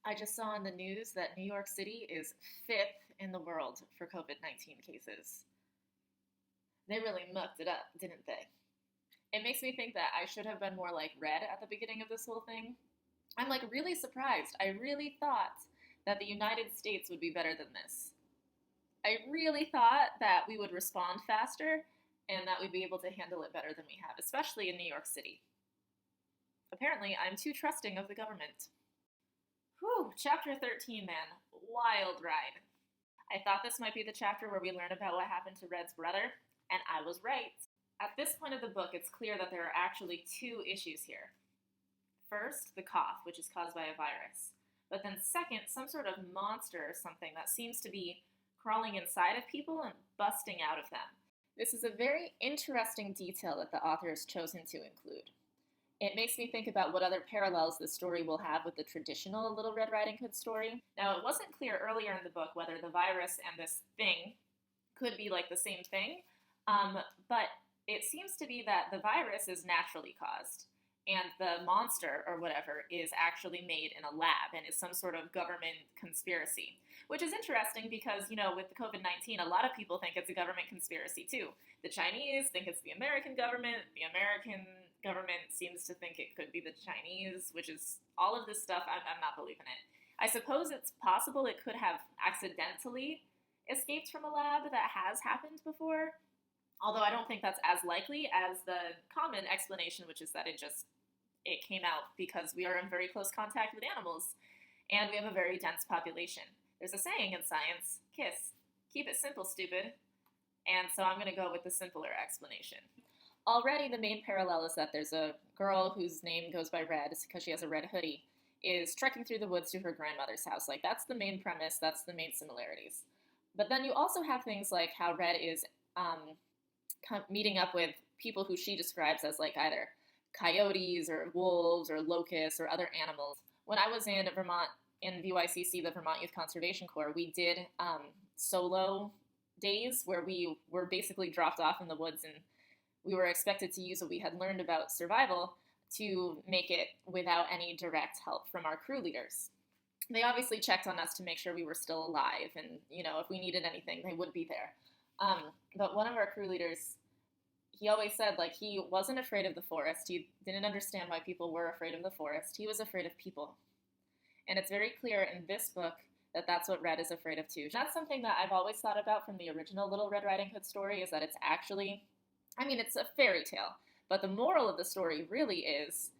I just saw in the news that New York City is fifth in the world for COVID-19 cases. They really mucked it up, didn't they? It makes me think that I should have been more like Red at the beginning of this whole thing. I'm like really surprised. I really thought that the United States would be better than this. I really thought that we would respond faster and that we'd be able to handle it better than we have, especially in New York City. Apparently, I'm too trusting of the government. Whew, chapter 13, man. Wild ride. I thought this might be the chapter where we learn about what happened to Red's brother, and I was right. At this point of the book, it's clear that there are actually two issues here. First, the cough, which is caused by a virus. But then second, some sort of monster or something that seems to be crawling inside of people and busting out of them. This is a very interesting detail that the author has chosen to include. It makes me think about what other parallels the story will have with the traditional Little Red Riding Hood story. Now, it wasn't clear earlier in the book whether the virus and this thing could be like the same thing, but it seems to be that the virus is naturally caused, and the monster, or whatever, is actually made in a lab and is some sort of government conspiracy. Which is interesting because, with the COVID-19, a lot of people think it's a government conspiracy too. The Chinese think it's the American government. The American government seems to think it could be the Chinese, which is all of this stuff. I'm not believing it. I suppose it's possible it could have accidentally escaped from a lab. That has happened before. Although I don't think that's as likely as the common explanation, which is that it came out because we are in very close contact with animals and we have a very dense population. There's a saying in science, KISS, keep it simple, stupid. And so I'm going to go with the simpler explanation. Already the main parallel is that there's a girl whose name goes by Red because she has a red hoodie, is trekking through the woods to her grandmother's house. Like, that's the main premise, that's the main similarities. But then you also have things like how Red is meeting up with people who she describes as like either coyotes or wolves or locusts or other animals. When I was in Vermont, in VYCC, the Vermont Youth Conservation Corps, we did solo days where we were basically dropped off in the woods and we were expected to use what we had learned about survival to make it without any direct help from our crew leaders. They obviously checked on us to make sure we were still alive and, if we needed anything, they would be there. But one of our crew leaders, he always said, he wasn't afraid of the forest. He didn't understand why people were afraid of the forest. He was afraid of people. And it's very clear in this book that that's what Red is afraid of too. That's something that I've always thought about from the original Little Red Riding Hood story, is that it's actually, it's a fairy tale, but the moral of the story really is,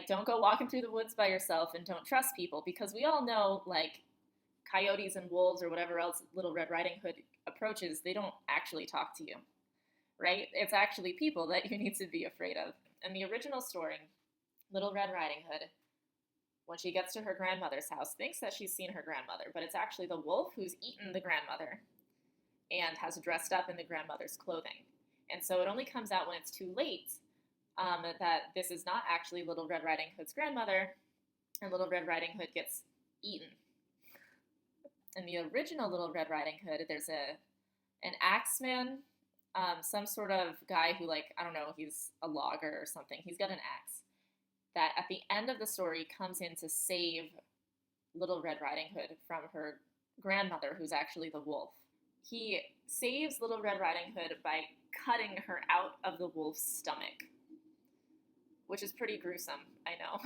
don't go walking through the woods by yourself and don't trust people, because we all know, coyotes and wolves or whatever else Little Red Riding Hood approaches, they don't actually talk to you, right? It's actually people that you need to be afraid of. In the original story, Little Red Riding Hood, when she gets to her grandmother's house, thinks that she's seen her grandmother, but it's actually the wolf who's eaten the grandmother and has dressed up in the grandmother's clothing. And so it only comes out when it's too late that this is not actually Little Red Riding Hood's grandmother, and Little Red Riding Hood gets eaten. In the original Little Red Riding Hood, there's an axeman, some sort of guy who, I don't know, he's a logger or something. He's got an axe that at the end of the story comes in to save Little Red Riding Hood from her grandmother, who's actually the wolf. He saves Little Red Riding Hood by cutting her out of the wolf's stomach, which is pretty gruesome, I know.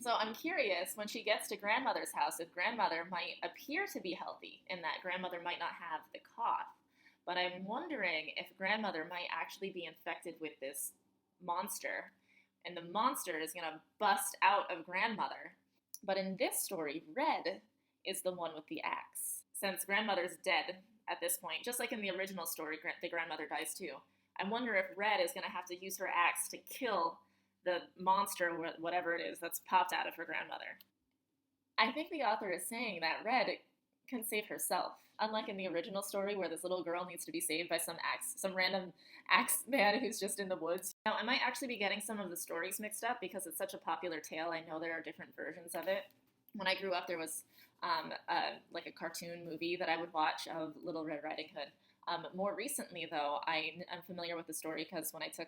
So I'm curious, when she gets to grandmother's house, if grandmother might appear to be healthy and that grandmother might not have the cough. But I'm wondering if grandmother might actually be infected with this monster, and the monster is going to bust out of grandmother. But in this story, Red is the one with the axe. Since grandmother's dead at this point, just like in the original story, the grandmother dies too. I wonder if Red is going to have to use her axe to kill the monster, whatever it is, that's popped out of her grandmother. I think the author is saying that Red can save herself. Unlike in the original story where this little girl needs to be saved by some random axe man who's just in the woods. Now, I might actually be getting some of the stories mixed up because it's such a popular tale. I know there are different versions of it. When I grew up, there was a cartoon movie that I would watch of Little Red Riding Hood. More recently, though, I'm familiar with the story because when I took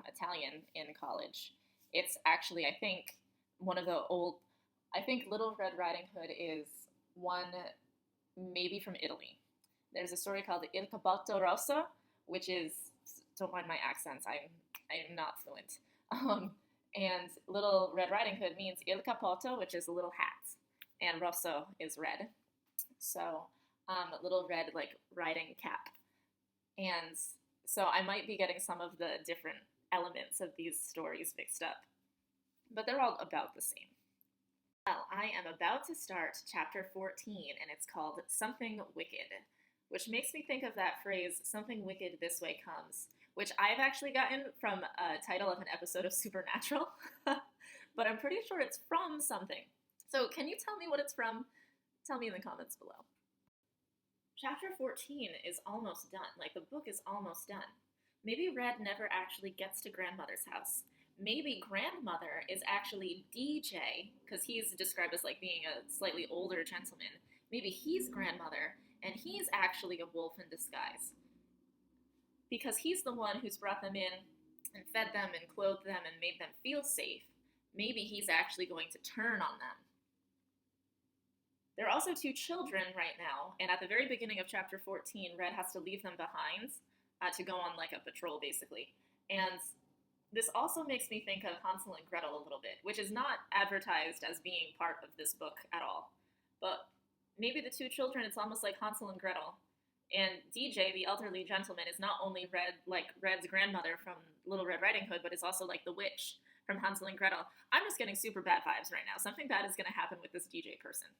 Italian in college, it's actually, I think, one of the old, I think Little Red Riding Hood is one maybe from Italy. There's a story called Il Cappotto Rosso, which is, don't mind my accents, I'm not fluent. Um, and Little Red Riding Hood means Il Cappotto, which is a little hat, and Rosso is red. So, little red like riding cap. And so I might be getting some of the different elements of these stories mixed up, but they're all about the same. Well, I am about to start chapter 14, and it's called Something Wicked, which makes me think of that phrase, something wicked this way comes, which I've actually gotten from a title of an episode of Supernatural, but I'm pretty sure it's from something. So can you tell me what it's from? Tell me in the comments below. Chapter 14 is almost done, like the book is almost done. Maybe Red never actually gets to grandmother's house. Maybe grandmother is actually DJ, because he's described as like being a slightly older gentleman. Maybe he's grandmother, and he's actually a wolf in disguise. Because he's the one who's brought them in and fed them and clothed them and made them feel safe. Maybe he's actually going to turn on them. There are also two children right now, and at the very beginning of chapter 14, Red has to leave them behind to go on like a patrol, basically. And this also makes me think of Hansel and Gretel a little bit, which is not advertised as being part of this book at all. But maybe the two children, it's almost like Hansel and Gretel. And DJ, the elderly gentleman, is not only Red's grandmother from Little Red Riding Hood, but is also like the witch from Hansel and Gretel. I'm just getting super bad vibes right now. Something bad is going to happen with this DJ person.